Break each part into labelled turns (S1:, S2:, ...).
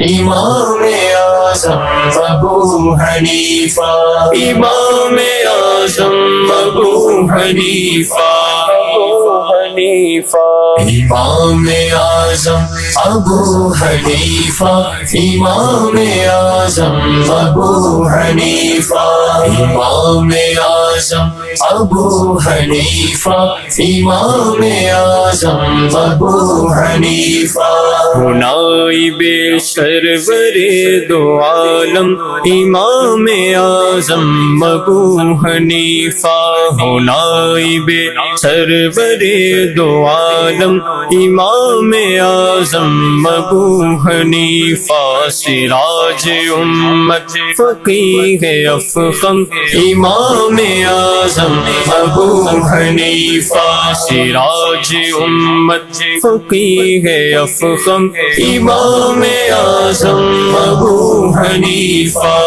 S1: امام اعظم ابو حنیفہ، امام اعظم ابو حنیفہ، امام اعظم ابو حنیفہ، امام اعظم ابو حنیفہ، امام اعظم ابو حنیفہ، امام اعظم ابو حنیفہ،
S2: نائب سرور دو عالم امام اعظم ابو حنیفہ، نائب سرور دو عالم امام اعظم ابو حنیفہ، سراج امت فقیہ افخم امام اعظم ابو حنیفہ، سراج امت فقیہ افخم امام اعظم ابو حنیفہ،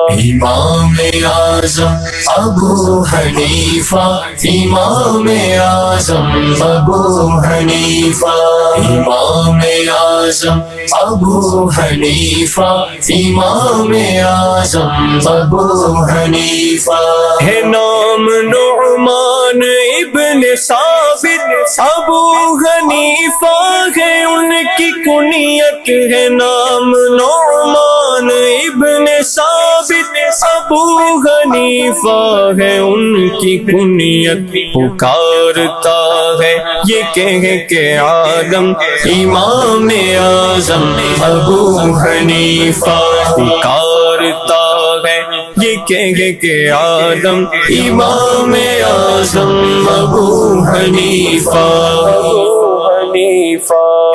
S2: امام اعظم ابو حنیفہ، امام اعظم ابو حنیفہ، امام اعظم ابو حنیفہ، امام اعظم ابو حنیفہ، ہے نام نعمان ابن ثابت ابو حنیفہ، ہے ان کی کنیت، ہے نام نعمان ابن ثابت ابو حنیفہ، ہے ان کی کنیت، پکارتا ہے یہ کہہ کے عالم امام اعظم ابو حنیفہ، پکارتا ہے یہ کہہ کے عالم امام اعظم ابو حنیفہ،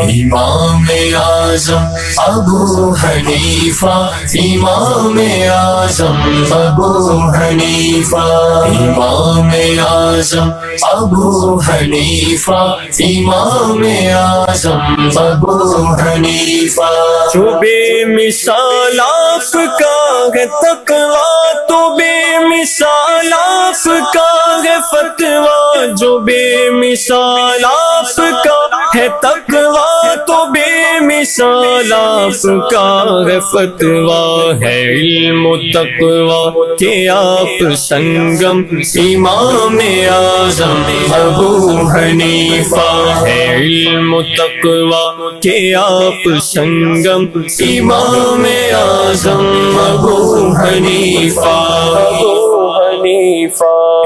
S1: امام اعظم ابو حنیفہ، امام اعظم ابو حنیفہ، امام اعظم ابو حنیفہ، امام اعظم ابو حنیفہ،
S2: جو بے مثال آپ کا ہے تقویٰ، تو بے مثال آپ کا ہے فتویٰ، جو بے مثال آپ کا ہے تقویٰ، تو بے مثال آپ کا ہے فتویٰ، ہے علم و تقویٰ کہ آپ سنگم امام اعظم ابو حنیفہ، ہے علم و تقویٰ کہ آپ سنگم امام اعظم ابو حنیفہ،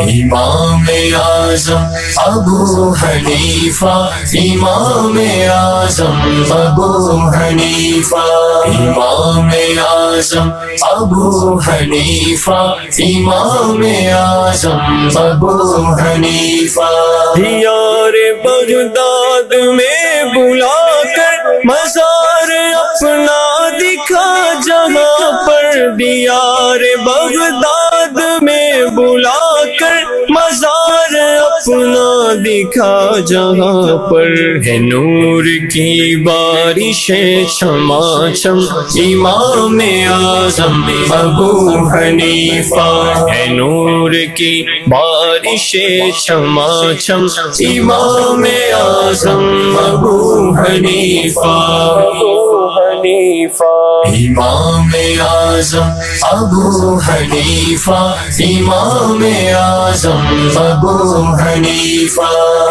S1: امام اعظم ابو حنیفہ، امام اعظم ابو حنیفہ، امام اعظم ابو حنیفہ، امام اعظم ابو حنیفہ،
S2: دیار بغداد میں بلا کر مزار اپنا دکھا جہاں پر، دیار بغداد میں بلا کر مزار اپنا دکھا جہاں پر، ہے نور کی بارش چھما چھم امام اعظم ابو حنیفہ، ہے نور کی بارش چھما چھم امام اعظم ابو حنیفہ،
S1: امام اعظم ابو حنیفہ، امام اعظم ابو حنیفہ،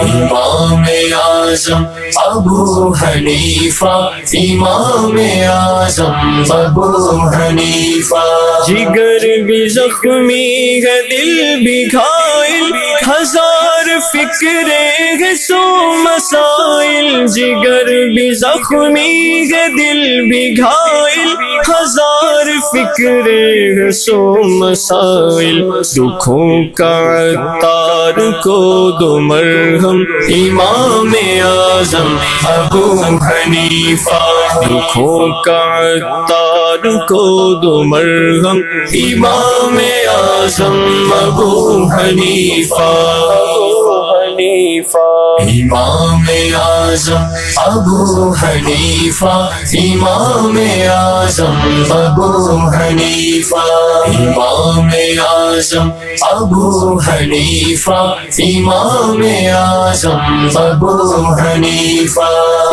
S1: امام اعظم ابو حنیفہ، امام اعظم ابو حنیفہ،
S2: جگر بھی زخمی ہے دل بھی گھائل، ہزار فکرے ہے سو مسائل، جگر بھی زخمی ہے دل بھی گھائل، ہزار فکرے ہے سو مسائل، دکھوں کا عطار کو دو مرہم امام اعظم ابو حنیفہ، دکھوں کا عطار کو دو مرہم امام اعظم ابو حنیفہ،
S1: امام اعظم ابو حنیفہ، امام اعظم ابو حنیفہ، امام اعظم ابو حنیفہ، امام اعظم ابو حنیفہ،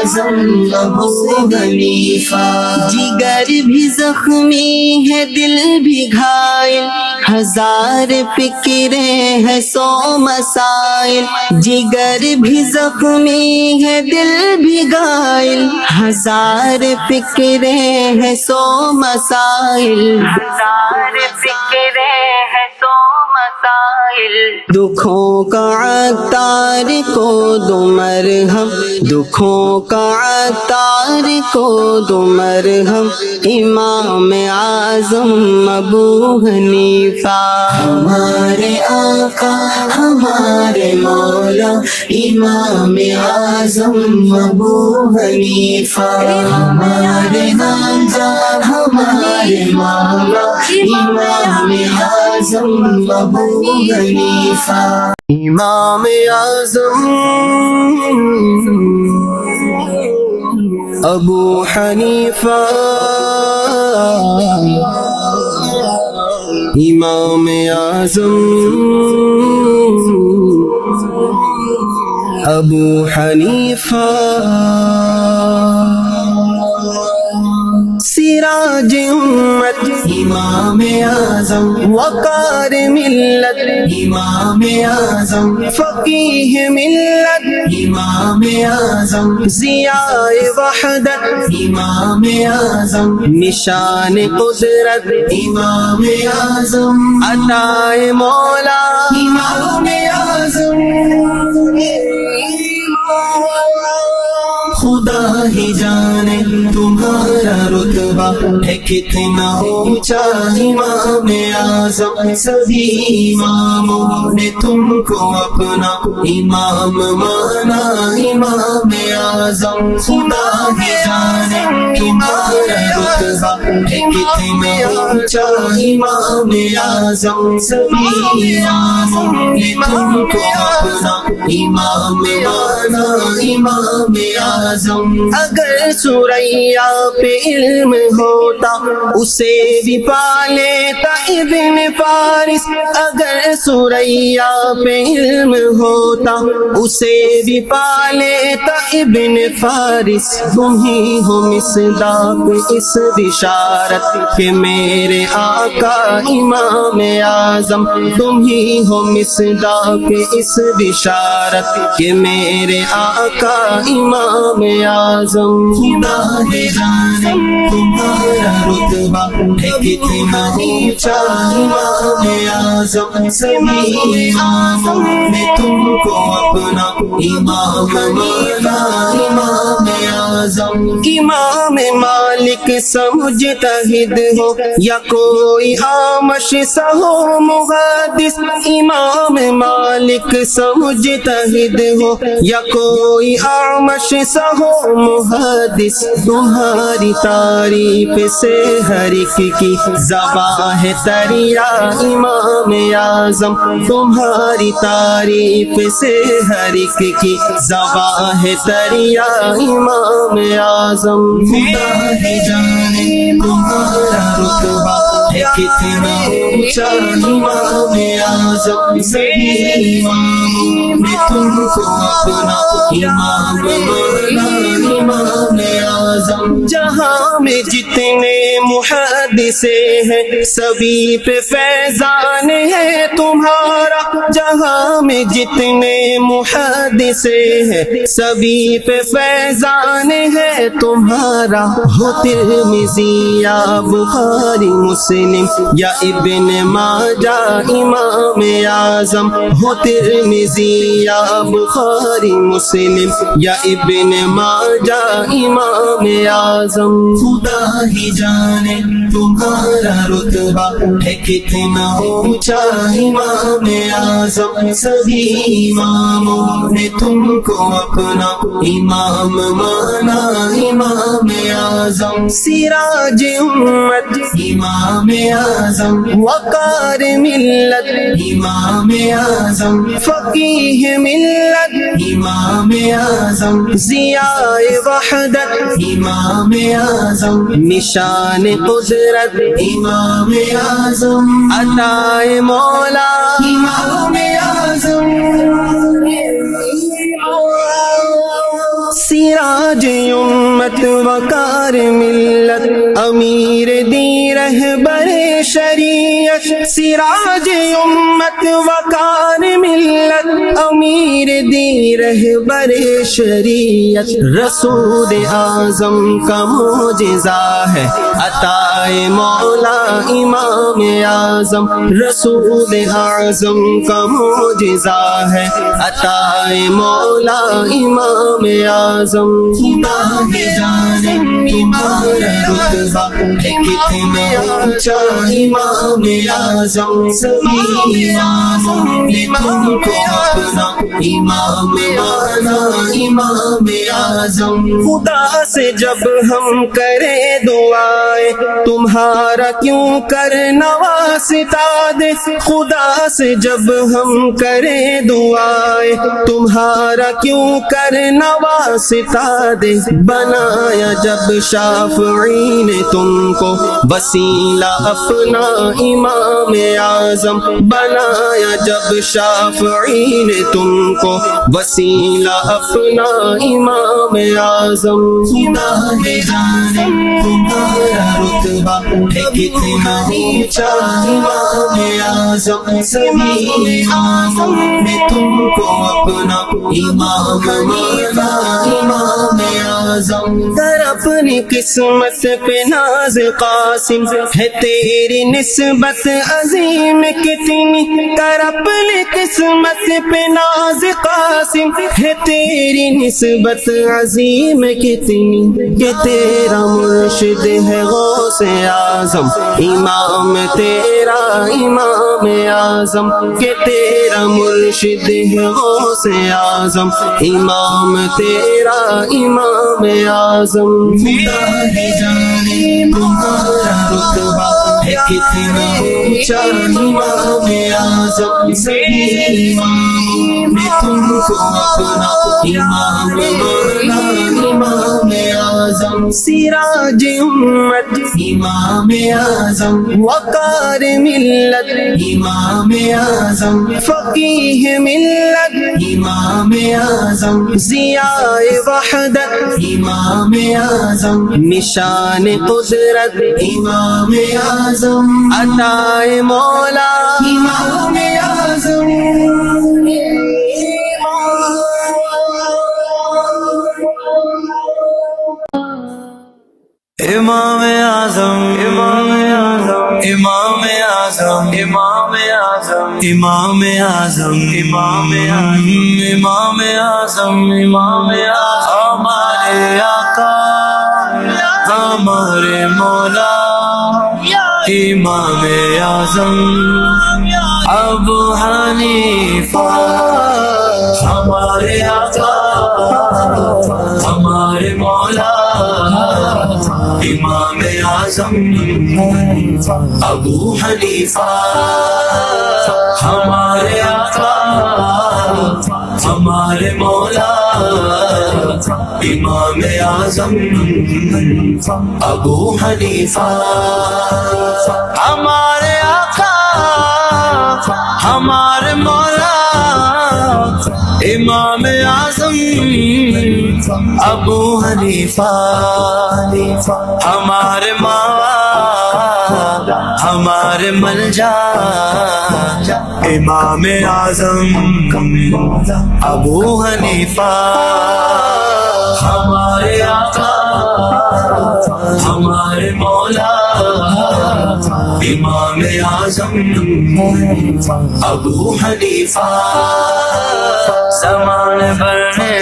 S1: اعظم ابو حنیفہ.
S3: جگر بھی زخمی ہے دل بھی گھائل، ہزار فکریں ہے سو مسائل. جگر بھی زخمی ہے دل بھی گھائل، ہزار فکریں ہے سو مسائل. ہزار فکریں ہے سو مسائل. دکھوں کا عطار کو دو مرہم، دکھوں کا عطار کو دو مرہم، امام اعظم ابو حنیفہ.
S1: ہمارے آقا ہمارے مولا امام اعظم ابو حنیفہ. ہمارے نامزد ہمارے مولا امام اعظم ابو حنیفہ.
S3: امام اعظم ابو حنیفہ، امام اعظم ابو حنیفہ. سراج امت
S1: امام اعظم
S3: وقار ملت،
S1: امام اعظم
S3: فقیہ ملت،
S1: امام اعظم
S3: ضیاء وحدت،
S1: امام اعظم
S3: نشان قدرت،
S1: امام اعظم
S3: عطائے مولا،
S1: امام اعظم. خدا ہی جانے تمہارا رتبہ ہے کتنا اونچا امام اعظم. سبھی اماموں نے تم کو اپنا امام مانا امام اعظم. خدا ہی جانے تمہارا رتبہ ہے کتنا اونچا امام اعظم. سبھی اماموں نے تم کو اپنا امام مانا امام اعظم.
S3: اگر سوریا پہ علم ہوتا اسے بھی پا لیتا ابن فارس. اگر سوریا پہ علم ہوتا اسے بھی پا لیتا ابن فارس. تم ہی ہو مصداق اس بشارت کہ میرے آقا امام اعظم. تم ہی ہو مصداق اس بشارت کہ میرے آقا امام اعظم.
S1: خدا ہے جانے تمہارا رتبہ ہے کتنا اونچا امام اعظم. سبھی اماموں نے تم کو اپنا امام مانا امام اعظم.
S3: امام مالک سمجتہد ہو یا کوئی آمش سا ہو محدث. امام مالک سمجتہد ہو یا کوئی آمش سا ہو محدث. تمہاری تعریف سے ہر ایک کی زبان ہے دریا امام اعظم. تمہاری تعریف سے ہر ایک کی زبان ہے دریا امام اعظم.
S1: خدا ہے جانے تمہارا رتبہ ہے کتنا اونچا امام اعظم. سبھی اماموں نے تم کو اپنا امام مانا امام اعظم.
S3: جہاں میں جتنے محدث ہیں سبھی پہ فیضان ہے تمہارا. جہاں میں جتنے محدث ہیں سبھی پہ فیضان ہے تمہارا. ہو ترمذی یا بخاری مسلم یا ابن ماجہ امام اعظم. ہو ترمذی یا بخاری مسلم یا ابن ماجہ امام اعظم.
S1: خدا ہی جانے تمہارا رتبہ ہے کتنا اونچا امام اعظم. سبھی اماموں نے تم کو اپنا امام مانا امام اعظم.
S3: سراج امت
S1: امام اعظم
S3: وقار ملت،
S1: امام اعظم
S3: فقیہ ملت،
S1: امام اعظم
S3: ضیاء وحدت،
S1: امام اعظم
S3: نشان قدرت،
S1: امام اعظم
S3: عطائے مولا،
S1: امام اعظم.
S3: سراج امت وقار ملت امیر دی رہبر شریعت سراج امت وقار ملت امیر دی رہبر شریعت رسول اعظم کا معجزہ ہے عطا مولا امام اعظم رسول اعظم کا معجزہ ہے عطا مولا امام اعظم
S1: امام جان تمہارا رتبہ ہے کتنا اونچا امام اعظم سبھی اماموں نے تم کو اپنا امام مانا امام اعظم
S3: خدا سے جب ہم کرے دعائیں تمہارا کیوں کرنا واسطہ دے خدا سے جب ہم کرے دعائیں تمہارا کیوں کرنا واسطہ دے بنایا جب شافعی نے تم کو وسیلہ اپنا امام اعظم بنایا جب شافعی نے تم کو وسیلہ اپنا امام اعظم
S1: امام جان تمہارا رتبہ ہے کتنا اونچا امام اعظم سبھی اماموں نے تم کو اپنا امام مانا امام اعظم
S3: کر اپنی قسمت پہ ناز قاسم ہے تیری نسبت عظیم کتنی کر اپنی قسمت پہ ناز قاسم ہے تیری نسبت عظیم کتنی کہ تیرا مرشد ہے غوث اعظم امام تیرا امام اعظم کہ تیرا مرشد ہے غوث اعظم امام تیرا امام اعظم
S1: امام جان تمہارا رتبہ ہے کتنا اونچا امام اعظم سبھی اماموں نے تم کو اپنا امام مانا امام اعظم
S3: سراج امت
S1: امام اعظم
S3: وقار ملت
S1: امام اعظم
S3: فقیہ ملت
S1: امام اعظم
S3: ضیاء وحدت
S1: امام اعظم
S3: نشان قدرت
S1: امام اعظم
S3: عطا مولا
S1: امام اعظم
S2: امام اعظم امام اعظم امام اعظم امام اعظم امام اعظم امام اعظم امام اعظم امام اعظم ہمارے آقا ہمارے مولا امام اعظم ابو حنیفہ ہمارے آقا ہمارے مولا امام اعظم ابو حنیفہ ہمارے آقا ہمارے مولا امام اعظم ابو حنیفہ ہمارے آقا ہمارے مولا امام اعظم ابو حنیفہ ہمارے مولا ہمارے ملجا امام اعظم ابو حنیفہ ہمارے آقا ہمارے مولا امام اعظم ابو حنیفہ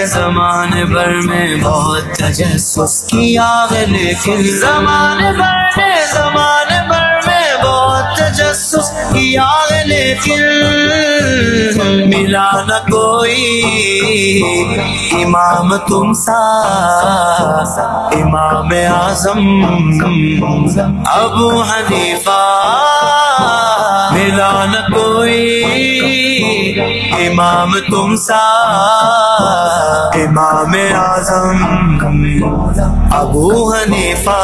S2: زمان بھر میں بہت تجسس کیا ہے لیکن زمان بھر میں بہت تجسس کیا ہے لیکن ملا نہ کوئی امام تم سا امام اعظم ابو حنیفہ ملا نہ کوئی امام تم سا امام اعظم ابو حنیفہ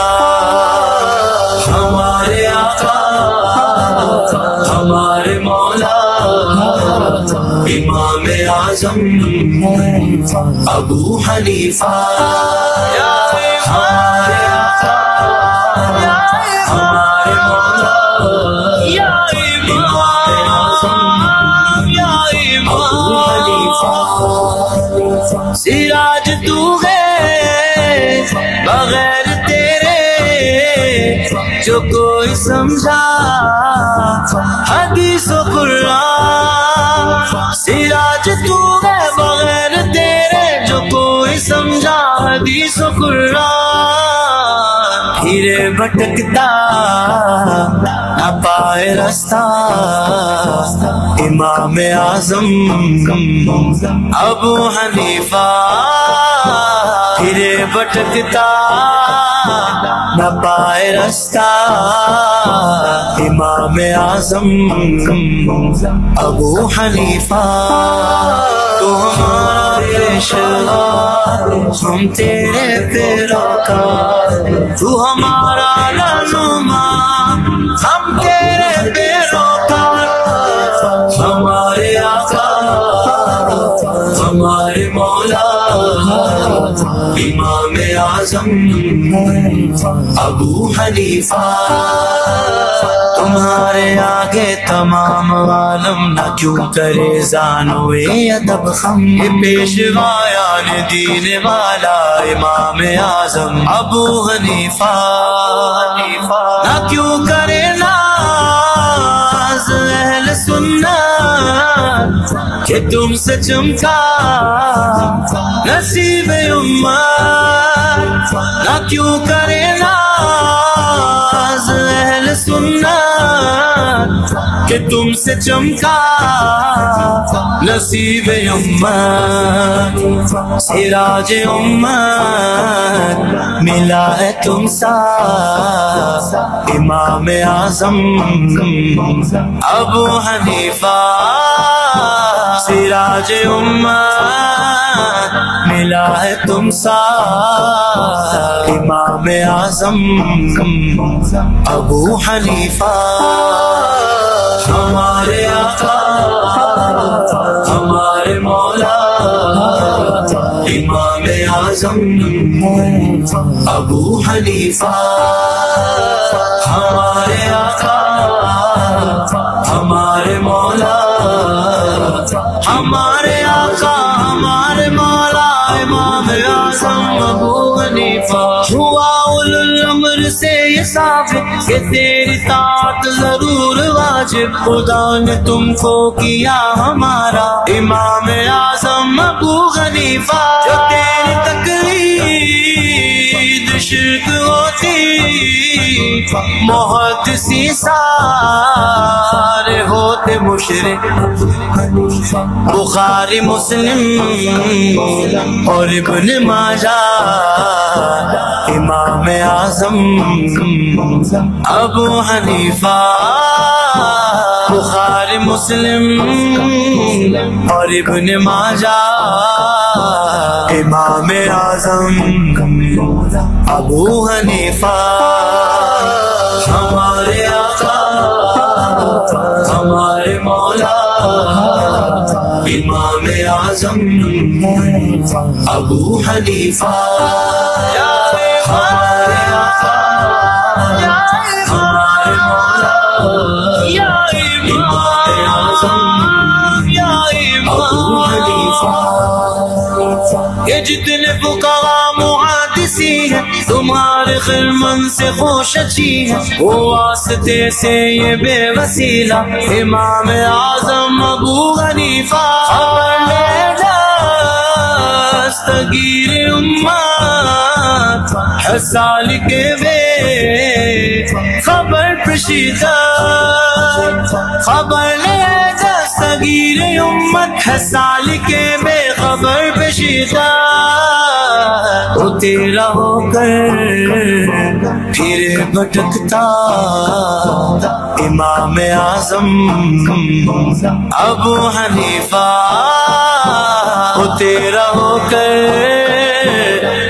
S2: ہمارے آقا ہمارے مولا امام اعظم ابو حنیفہ ہمارے آقا ہمارے مولا یا امام یا امام سراج تو ہے بغیر تیرے جو کوئی سمجھا حدیث و قرآن سراج تو ہے بغیر تیرے جو کوئی سمجھا حدیث و قرآن ہیرے بھٹکتا نہ پائے رستہ امام اعظم ابو حنیفہ ہیرے بھٹکتا نہ پائے رستہ امام اعظم ابو حنیفہ تو ہمارا پیشوا ہم تیرے پیروکار تو ہمارا رہنما ہم تیرے پیروکار ہمارے آقا ہمارے مولا امام اعظم ابو حنیفہ تمہارے آگے تمام عالم نہ کیوں کرے زانوے ادب خم یہ پیشوایان دین والا امام اعظم ابو حنیفہ نہ کیوں کرے ناز اہل سنت کہ تم سے چمکا نصیب امت نہ کیوں کرے ناز اہل سنت کہ تم سے چمکا نصیب امت سراج امت ملا ہے تم سا امام اعظم ابو حنیفہ سراج امت ملا ہے تم سا امام اعظم ابو حنیفہ ہمارے آقا ہمارے مولا امام اعظم ابو حنیفہ ہمارے آقا ہمارے مولا ہمارے آقا ہمارے مولا امام اعظم ابو حنیفہ ہوا اولو الامر سے یہ ثابت کہ تیری طاعت ضرور واجب خدا نے تم کو کیا ہمارا امام اعظم ابو حنیفہ جو تیری تقلید شرک ہوتی محدثی سارے ہوتے مشرک بخاری مسلم اور ابن ماجہ امام اعظم ابو حنیفہ بخاری مسلم اور ابن ماجہ امام اعظم ابو حنیفہ ہمارے آقا ہمارے مولا امام اعظم ابو حنیفہ ہمارے آقا ہمارے مولا امام اعظم ابو حنیفہ یہ جتنے فقہاء محدثی ہیں تمہارے خرمن سے خوش اچھی ہے وہ واسطے سے یہ بے وسیلہ امام اعظم ابو حنیفہ دستگیر امت ہے سالک بے خبر پشیدہ خبر لے دستگیر امت ہے سالک بے خبر پشیدہ وہ تیرا ہو کر پھر بھٹکتا امام اعظم ابو حنیفہ وہ تیرا ہو کر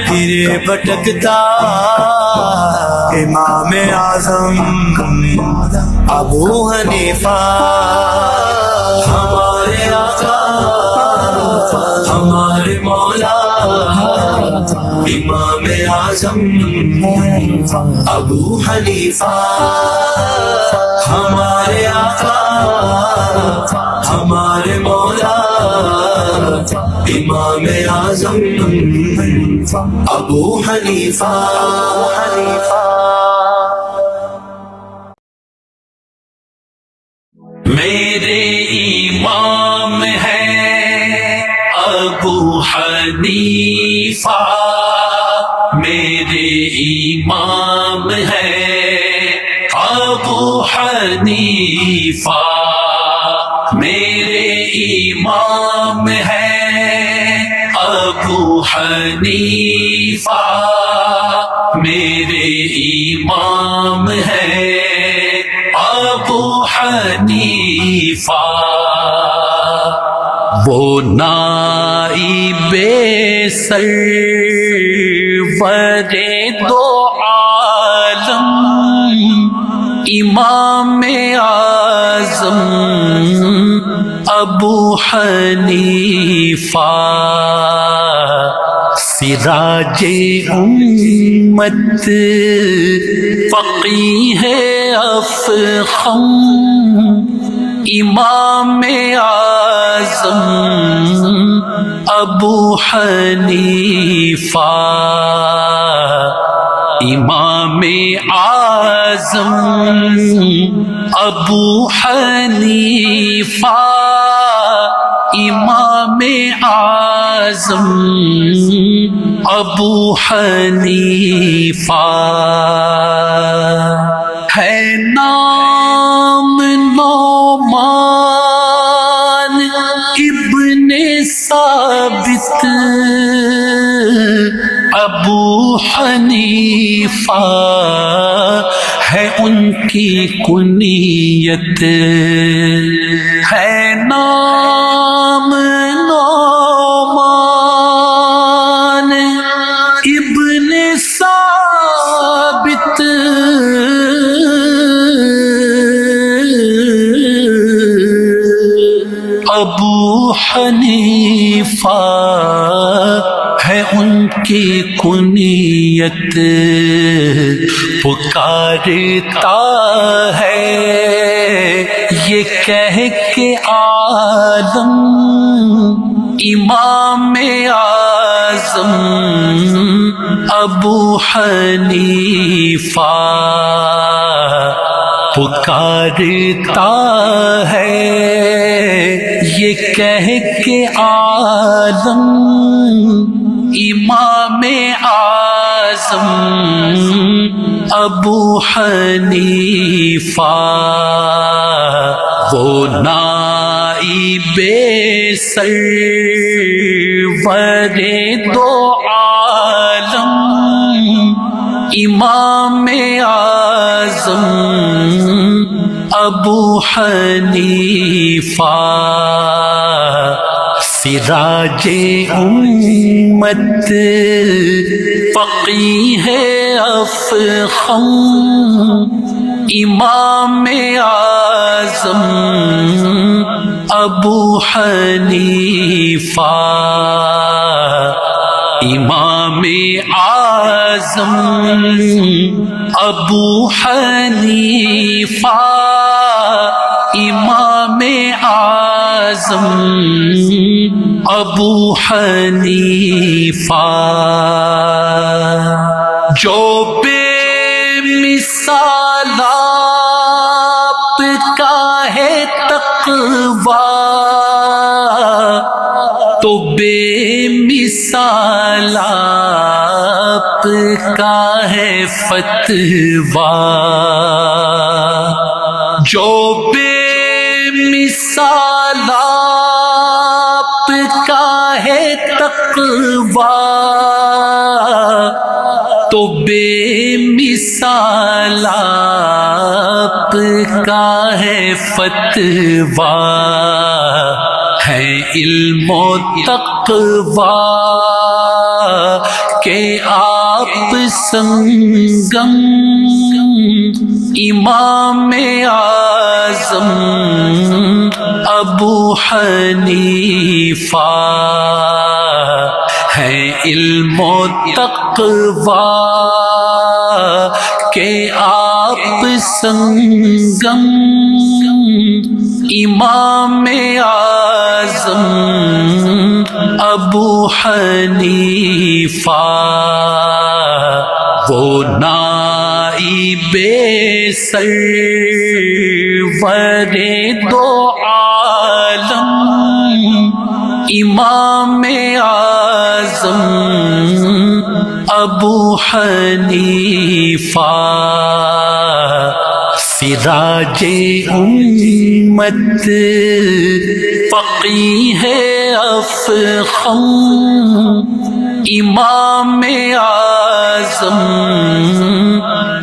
S2: پھر بھٹکتا امام اعظم ابو حنیفہ ہمارے آقا ہمارے مولا امام اعظم ابو حنیفہ، ہمارے آقا ہمارے مولا امام اعظم ابو حنیفہ۔ میرے امام ہے ابو حنیفہ، میرے امام ہے ابو حنیفہ، میرے امام ہے ابو حنیفہ، میرے امام ہے ابو حنیفہ۔ وہ نائب سرور دو عالم امام اعظم ابو حنیفہ، سراج امت فقیہ افخم امام اعظم ابو حنیفہ، امام اعظم ابو حنیفہ، امام اعظم ابو حنیفہ۔ ہے نام نعمان ابن ثابت ابو حنیفہ، ہے ان کی کنیت، ہے نام نعمان ابن ثابت ابو حنیفہ، ہے ان کی کنیت، پکارتا ہے یہ کہہ کے عالم امام اعظم ابو حنیفہ، پکارتا ہے یہ کہہ کے عالم امام اعظم ابو حنیفہ۔ وہ نائب سرور دو عالم امام اعظم ابو حنیفہ، سراج امت فقیہ افخم امام اعظم ابو حنیفہ، امام اعظم ابو حنیفہ، امام اعظم ابو حنیفہ۔ جو بے مثال آپ کا ہے تقویٰ، تو بے مثال آپ کا ہے فتویٰ، جو بے مثال آپ کا ہے تقویٰ، تو بے مثال آپ کا ہے فتویٰ، ہے علم و تقویٰ کہ آپ سنگم امام اعظم ابو حنیفہ ہے علم و تقوی کے آپ سنگم امام اعظم ابو حنیفہ وہ نائب سرور دو عالم امام اعظم ابو حنیفہ سراج امت فقیہ افخم امام اعظم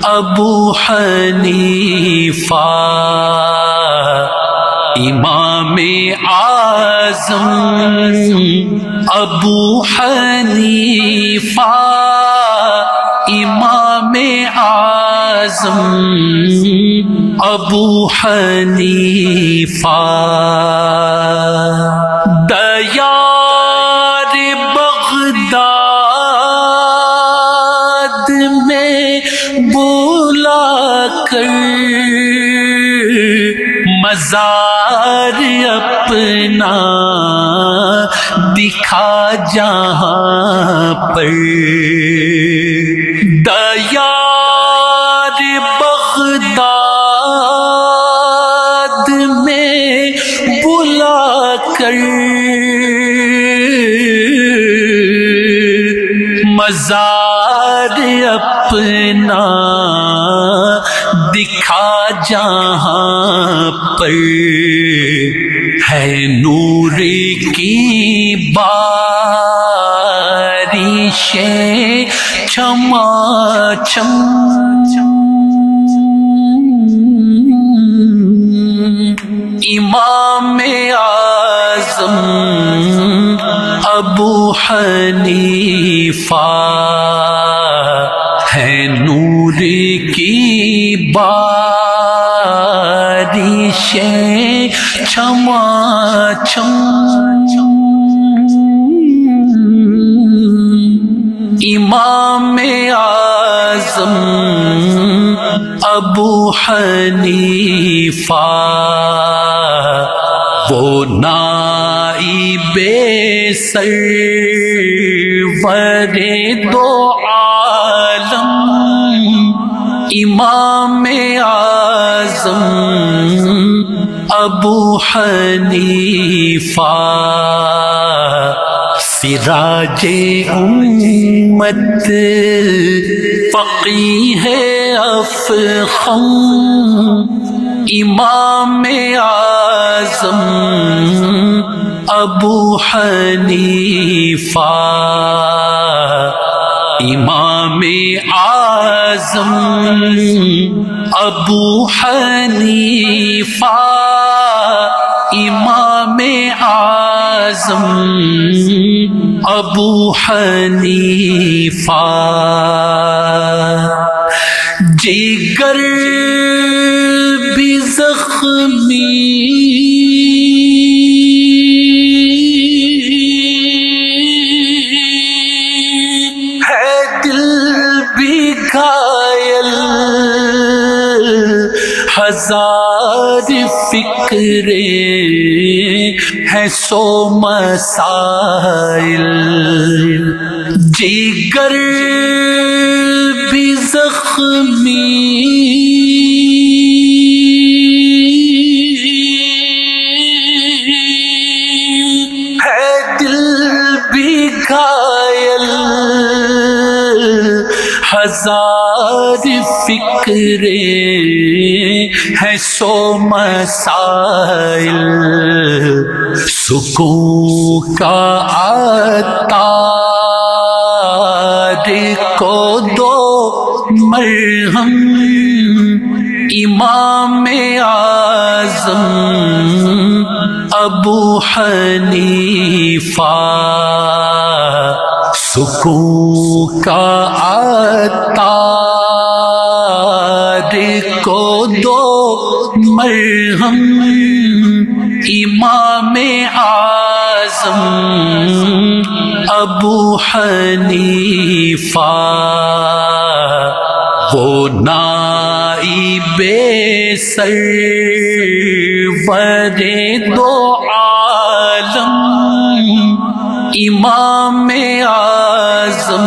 S2: ابو حنیفہ امام اعظم ابو حنیفہ امام اعظم ابو حنیفہ دیار بغداد میں بلا کر مزار اپنا دکھا جہاں پر دیار بغداد میں بلا کر مزار اپنا دکھا جہاں پر ہے نور کی بارشیں چما چم امام اعظم ابو حنیفہ ہے نور کی بارشیں چما چم امام اعظم ابو حنیفہ وہ نائب سرور دو عالم امام اعظم ابو حنیفہ سراج امت فقیہ افخم امام اعظم ابو حنیفہ امام اعظم ابو حنیفہ امام اعظم ابو حنیفہ جگر بھی زخمی ہے دل بھی گھائل ہزار فکریں ہیں سو مسائل جگر بھی زخمی ہے دل بھی گھائل ہزار فکریں ہیں سو مسائل سکون کا عطار کو دو مرہم امام اعظم ابو حنیفہ سکون کا عطار کو دو مرہم امام اعظم ابو حنیفہ وہ نائب سرور دو عالم امام اعظم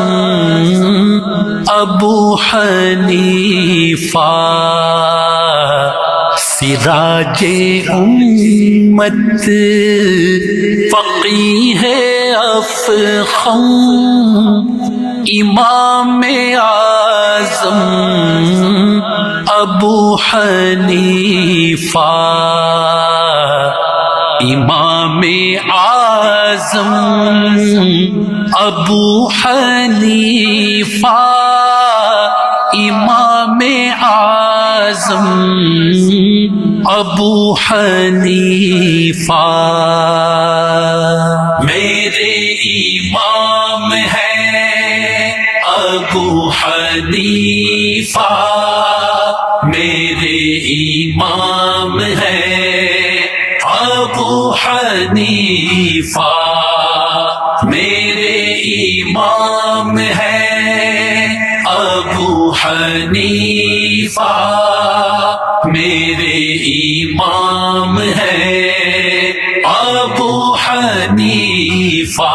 S2: ابو حنیفہ سراج امت فقیہ افخم امام اعظم ابو حنیفہ امام اعظم ابو حنیفہ امام اعظم ابو حنیفہ میرے امام ہیں ابو حنیفہ میرے امام ہیں ابو حنیفہ میرے امام ہیں ابو حنیفہ میرے امام ہیں ابو حنیفہ